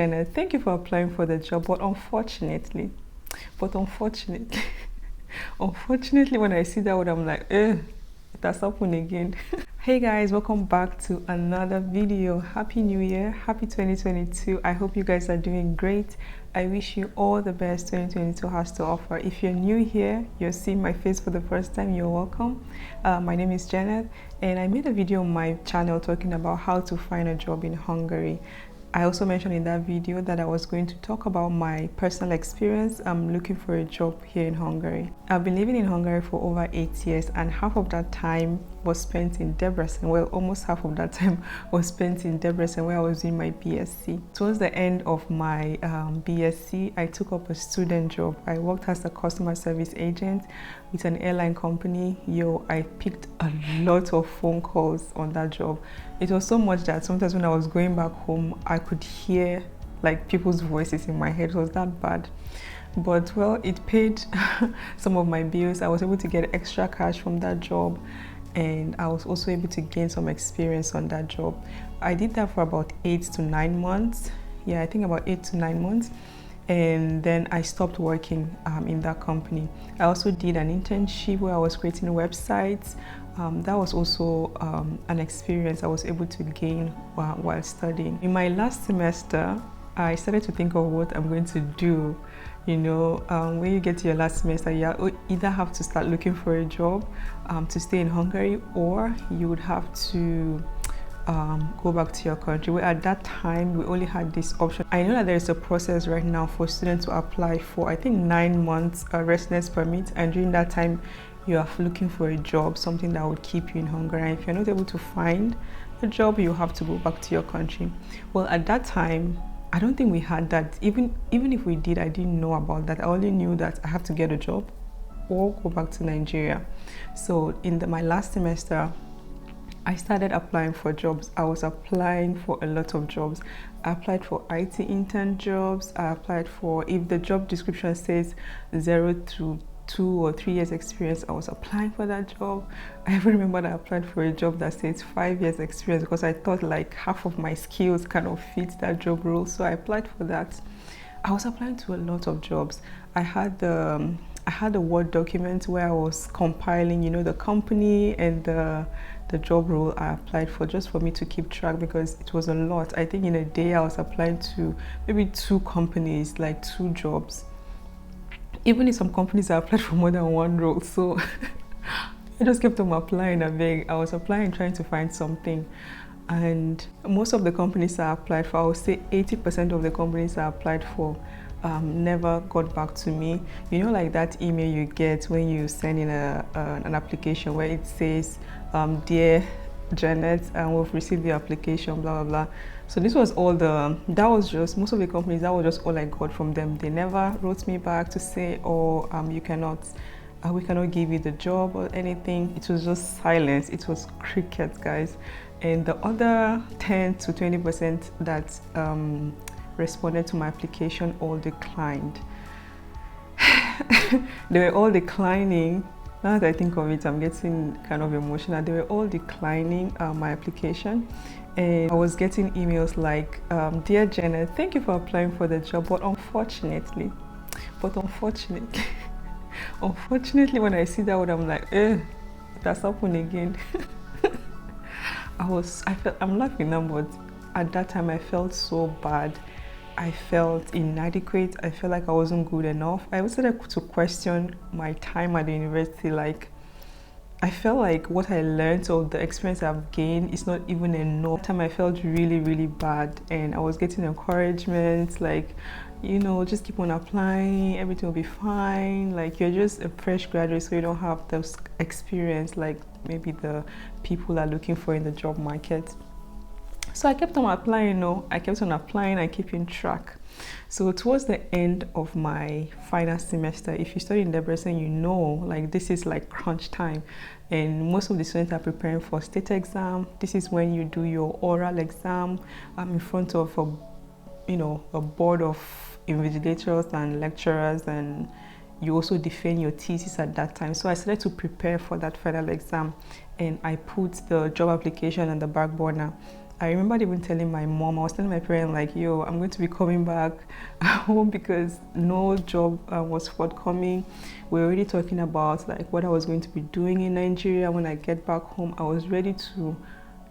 And thank you for applying for the job, but unfortunately, but unfortunately, unfortunately, when I see that word, I'm like, it has happened again. Hey guys, welcome back to another video. Happy New Year, happy 2022. I hope you guys are doing great. I wish you all the best 2022 has to offer. If you're new here, you're seeing my face for the first time, you're welcome. My name is Janet, and I made a video on my channel talking about how to find a job in Hungary. I also mentioned in that video that I was going to talk about my personal experience. I'm looking for a job here in Hungary. I've been living in Hungary for over 8 years, and half of that time was spent in Debrecen. Well, almost half of that time was spent in Debrecen, where I was doing my BSc. Towards the end of my BSc, I took up a student job. I worked as a customer service agent with an airline company. I picked a lot of phone calls on that job. It was so much that sometimes when I was going back home, I could hear like people's voices in my head. It was that bad. But well, it paid some of my bills. I was able to get extra cash from that job, and I was also able to gain some experience on that job. I did that for about 8 to 9 months. Yeah, I think about 8 to 9 months. And then I stopped working in that company. I also did an internship where I was creating websites. That was also an experience I was able to gain while studying. In my last semester, I started to think of what I'm going to do. You know, when you get to your last semester, you either have to start looking for a job to stay in Hungary, or you would have to go back to your country. Well, at that time, we only had this option. I know that there is a process right now for students to apply for, I think, 9 months residence permit, and during that time, you are looking for a job, something that would keep you in Hungary. And if you're not able to find a job, you have to go back to your country. Well, at that time, I don't think we had that. Even if we did, I didn't know about that. I only knew that I have to get a job or go back to Nigeria. So in my last semester, I started applying for jobs. I was applying for a lot of jobs. I applied for IT intern jobs. I applied for, if the job description says 0 to 2 or 3 years experience, I was applying for that job. I even remember that I applied for a job that says 5 years experience, because I thought like half of my skills kind of fit that job role. So I applied for that. I was applying to a lot of jobs. I had a Word document where I was compiling, you know, the company and the job role I applied for, just for me to keep track, because it was a lot. I think in a day I was applying to maybe 2 companies, like 2 jobs. Even in some companies I applied for more than 1 role. So I just kept on applying. I was applying, trying to find something. And most of the companies I applied for, I would say 80% of the companies I applied for never got back to me. You know, like that email you get when you send in an application where it says, dear Janet, we've received the application, blah blah blah. So this was all that was just, most of the companies, that was just all I got from them. They never wrote me back to say, oh, we cannot give you the job or anything. It was just silence. It was crickets, guys. And the other 10 to 20% that responded to my application all declined. They were all declining. Now that I think of it, I'm getting kind of emotional. They were all declining my application, and I was getting emails like, dear Janet, thank you for applying for the job, but unfortunately, unfortunately, when I see that word, I'm like, that's happened again. I'm laughing now, but at that time I felt so bad. I felt inadequate. I felt like I wasn't good enough. I also started to question my time at the university. Like, I felt like what I learned or the experience I've gained is not even enough. That time I felt really, really bad, and I was getting encouragement, like, you know, just keep on applying, everything will be fine. Like, you're just a fresh graduate, so you don't have the experience like maybe the people are looking for in the job market. So I kept on applying, and keeping track. So towards the end of my final semester, if you study in Debrecen, you know, like, this is like crunch time, and most of the students are preparing for state exam. This is when you do your oral exam in front of a board of invigilators and lecturers, and you also defend your thesis at that time. So I started to prepare for that final exam, and I put the job application on the back burner. I remember even telling my mom, I was telling my parents like, yo, I'm going to be coming back home because no job was forthcoming. We were already talking about like what I was going to be doing in Nigeria when I get back home. I was ready to,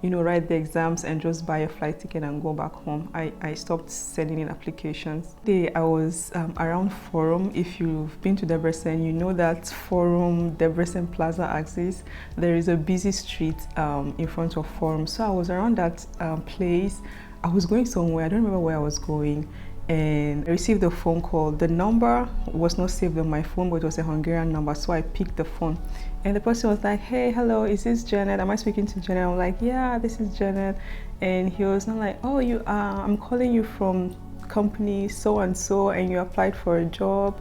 you know, write the exams and just buy a flight ticket and go back home. I stopped sending in applications. I was around Forum. If you've been to Debrecen, you know that Forum, Debrecen Plaza axis, there is a busy street in front of Forum. So I was around that place. I was going somewhere, I don't remember where I was going, and I received a phone call. The number was not saved on my phone, but it was a Hungarian number, so I picked the phone. And the person was like, hey, hello, is this Janet? Am I speaking to Janet? I'm like, yeah, this is Janet. And he was not like, oh, I'm calling you from company so and so, and you applied for a job.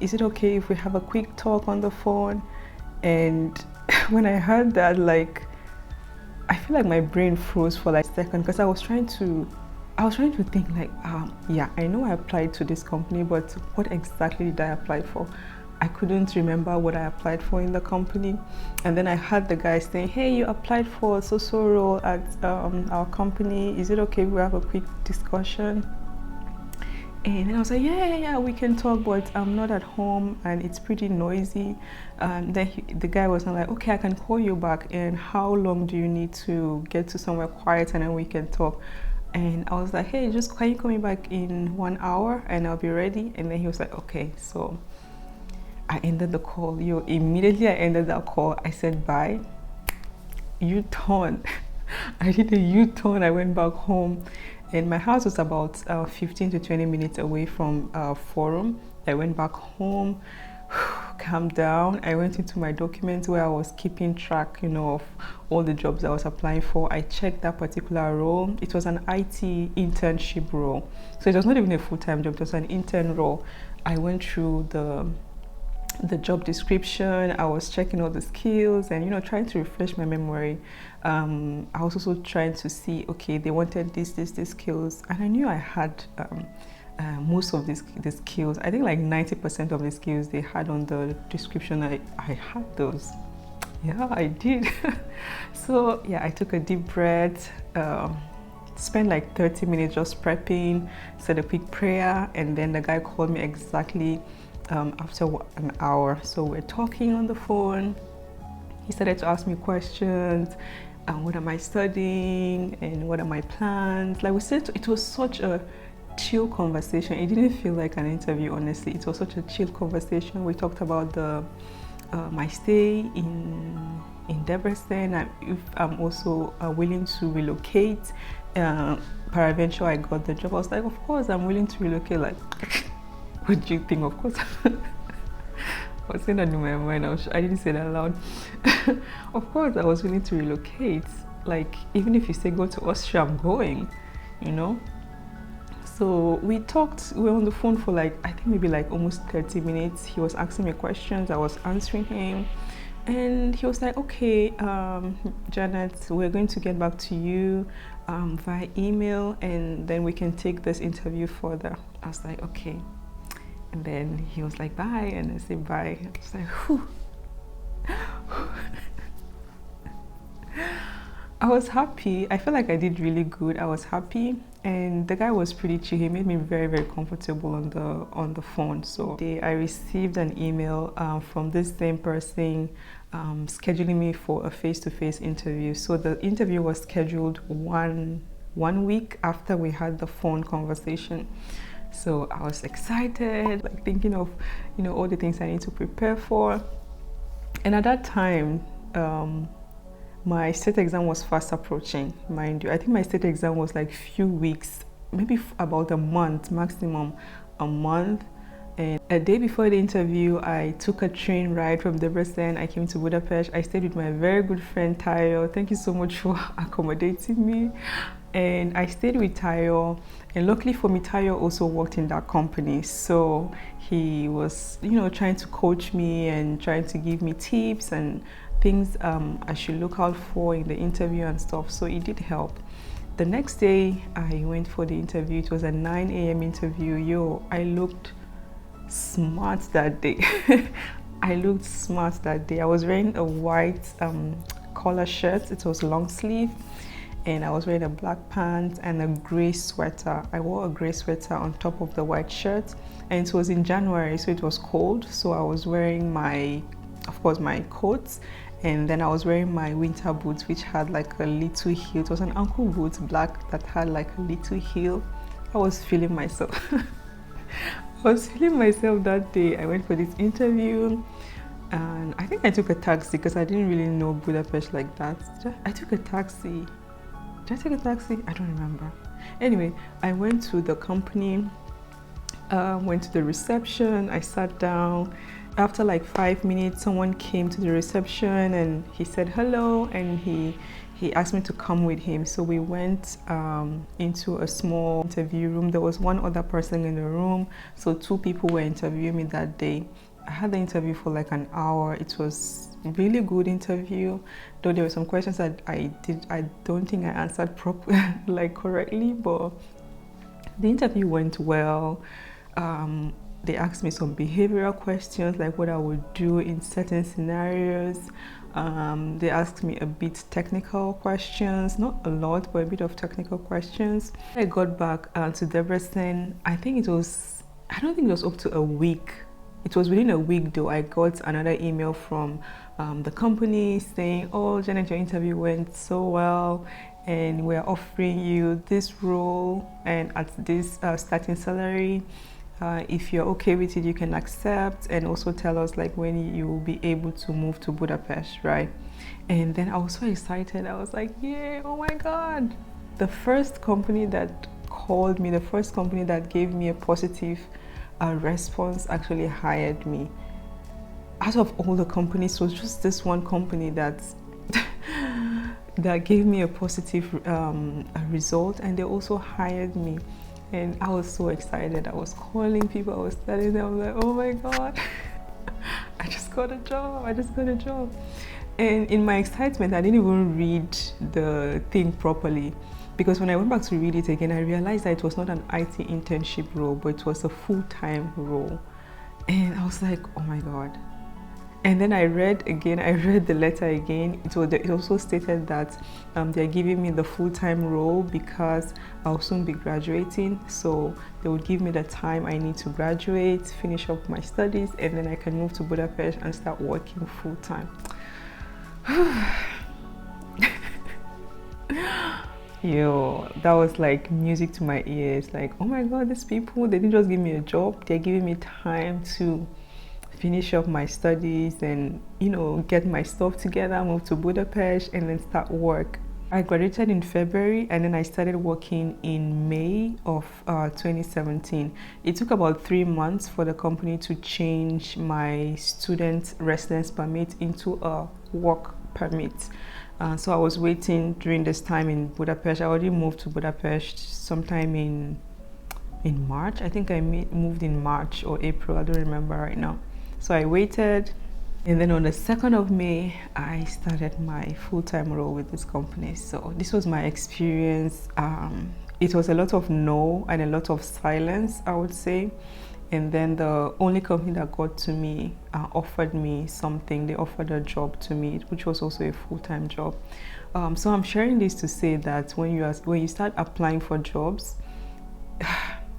Is it okay if we have a quick talk on the phone? And when I heard that, like, I feel like my brain froze for like a second, because I was trying to think like, yeah, I know I applied to this company, but what exactly did I apply for? I couldn't remember what I applied for in the company. And then I heard the guy saying, hey, you applied for so role at our company. Is it okay if we have a quick discussion? And then I was like, yeah, we can talk, but I'm not at home and it's pretty noisy. Then the guy was like, okay, I can call you back. And how long do you need to get to somewhere quiet and then we can talk? And I was like, hey, can you call me back in 1 hour and I'll be ready? And then he was like, okay. So I ended the call. Immediately I ended that call. I said, bye. U-turn. I did a U-turn. I went back home. And my house was about 15 to 20 minutes away from Forum. I went back home, calmed down. I went into my documents where I was keeping track, of all the jobs I was applying for. I checked that particular role. It was an IT internship role. So it was not even a full-time job, it was an intern role. I went through the job description. I was checking all the skills and trying to refresh my memory. I was also trying to see, okay, they wanted these skills, and I knew I had most of these skills. I think like 90% of the skills they had on the description, I had those. Yeah, I did. So yeah, I took a deep breath, spent like 30 minutes just prepping, said a quick prayer, and then the guy called me exactly after an hour. So we're talking on the phone. He started to ask me questions. What am I studying and what are my plans? Like we said, it was such a chill conversation. It didn't feel like an interview, honestly. It was such a chill conversation. We talked about my stay in Debrecen, and if I'm also willing to relocate. Peradventure I got the job. I was like, of course I'm willing to relocate. Like, what do you think? Of course. I was saying that in my mind. I didn't say that loud. Of course, I was willing to relocate. Like, even if you say go to Austria, I'm going, So we talked, we were on the phone for like, I think maybe like almost 30 minutes. He was asking me questions, I was answering him. And he was like, okay, Janet, we're going to get back to you via email, and then we can take this interview further. I was like, okay. And then he was like, bye, and I said bye. I was like, whew. I was happy. I felt like I did really good. I was happy, and the guy was pretty chill. He made me very, very comfortable on the phone. So I received an email from this same person scheduling me for a face-to-face interview. So the interview was scheduled one week after we had the phone conversation. So I was excited, like thinking of, all the things I need to prepare for. And at that time, my state exam was fast approaching, mind you. I think my state exam was like few weeks, maybe about a month, maximum a month. And a day before the interview, I took a train ride from Debrecen. I came to Budapest. I stayed with my very good friend Tayo. Thank you so much for accommodating me. And I stayed with Tayo, and luckily for me, Tayo also worked in that company. So he was, trying to coach me and trying to give me tips and things I should look out for in the interview and stuff. So it did help. The next day, I went for the interview. It was a 9 a.m. interview. I looked smart that day. I looked smart that day. I was wearing a white collar shirt. It was long sleeve. and I was wearing a black pants and a gray sweater. I wore a gray sweater on top of the white shirt, and it was in January, so it was cold, so I was wearing my, of course, my coats, and then I was wearing my winter boots, which had like a little heel. It was an ankle boot, black, that had like a little heel. I was feeling myself. I was feeling myself that day. I went for this interview, and I think I took a taxi because I didn't really know Budapest like that. I took a taxi. Did I take a taxi? I don't remember. Anyway, I went to the company, went to the reception, I sat down. After like 5 minutes, someone came to the reception and he said hello, and he asked me to come with him. So we went into a small interview room. There was one other person in the room, so 2 people were interviewing me that day. I had the interview for like an hour. It was a really good interview, though there were some questions that I don't think I answered properly, like correctly, but the interview went well. They asked me some behavioral questions, like what I would do in certain scenarios. They asked me a bit technical questions, not a lot, but a bit of technical questions. I got back to Debrecen. I don't think it was up to a week. It was within a week though. I got another email from the company saying, oh, Janet, your interview went so well, and we're offering you this role and at this starting salary. If you're okay with it, you can accept, and also tell us like when you will be able to move to Budapest, right? And then I was so excited. I was like, yeah, oh my God. The first company that called me, the first company that gave me a positive response actually hired me. Out of all the companies, it was just this one company that gave me a positive result, and they also hired me. And I was so excited. I was calling people, I was telling them, I was like, oh my God, I just got a job, I just got a job. And in my excitement, I didn't even read the thing properly, because when I went back to read it again, I realized that it was not an IT internship role, but it was a full-time role. And I was like, oh my God. And then I read the letter again. It also stated that they're giving me the full-time role because I'll soon be graduating. So they would give me the time I need to graduate, finish up my studies, and then I can move to Budapest and start working full-time. Yo, that was like music to my ears. Like, oh my God, these people, they didn't just give me a job, they're giving me time to finish up my studies and, you know, get my stuff together, move to Budapest, and then start work. I graduated in February, and then I started working in May of 2017. It took about 3 months for the company to change my student residence permit into a work permit. So I was waiting during this time in Budapest. I already moved to Budapest sometime in March. I think I moved in March or April, I don't remember right now. So I waited, and then on the 2nd of May, I started my full-time role with this company. So this was my experience. It was a lot of no and a lot of silence, I would say. And then the only company that got to me offered me something. They offered a job to me, which was also a full-time job. So I'm sharing this to say that when you start applying for jobs,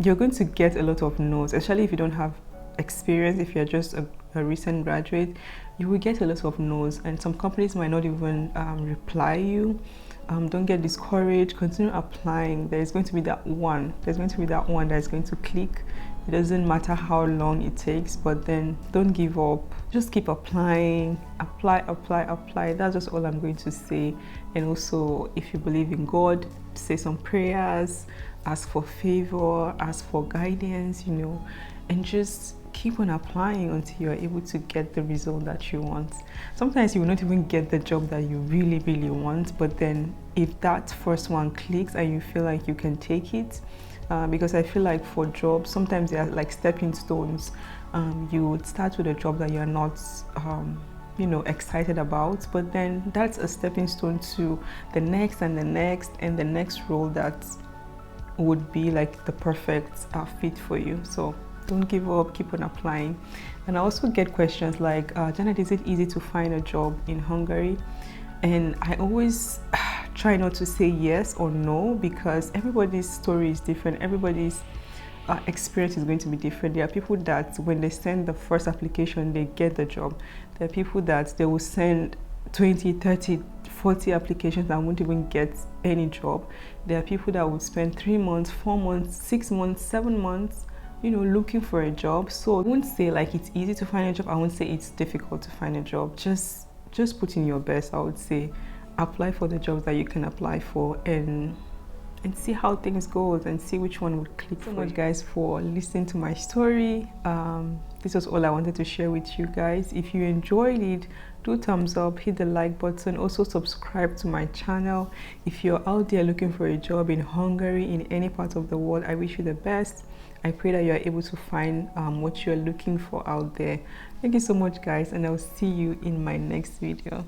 you're going to get a lot of no's, especially if you don't have experience. If you're just a recent graduate, you will get a lot of no's, and some companies might not even reply you. Don't get discouraged. Continue applying. There's going to be that one that's going to click. It doesn't matter how long it takes, but then don't give up. Just keep applying. Apply. That's just all I'm going to say. And also, if you believe in God, say some prayers, ask for favor, ask for guidance, you know, and just keep on applying until you're able to get the result that you want. Sometimes you will not even get the job that you really, really want, but then if that first one clicks and you feel like you can take it, because I feel like for jobs, sometimes they are like stepping stones. You would start with a job that you're not you know, excited about, but then that's a stepping stone to the next and the next and the next role that would be like the perfect fit for you. So don't give up, keep on applying. And I also get questions like, Janet, is it easy to find a job in Hungary? And I always try not to say yes or no, because everybody's story is different. Everybody's experience is going to be different. There are people that when they send the first application, they get the job. There are people that they will send 20, 30, 40 applications and won't even get any job. There are people that would spend 3 months, 4 months, 6 months, 7 months, you know, looking for a job. So I won't say like it's easy to find a job. I won't say it's difficult to find a job. Just put in your best. I would say apply for the jobs that you can apply for and see how things goes and see which one would click. Thank you so much guys for listening to my story. This was all I wanted to share with you guys. If you enjoyed it, do thumbs up, hit the like button, also subscribe to my channel. If you're out there looking for a job in Hungary, in any part of the world, I wish you the best. I pray that you are able to find what you're looking for out there. Thank you so much guys, and I'll see you in my next video.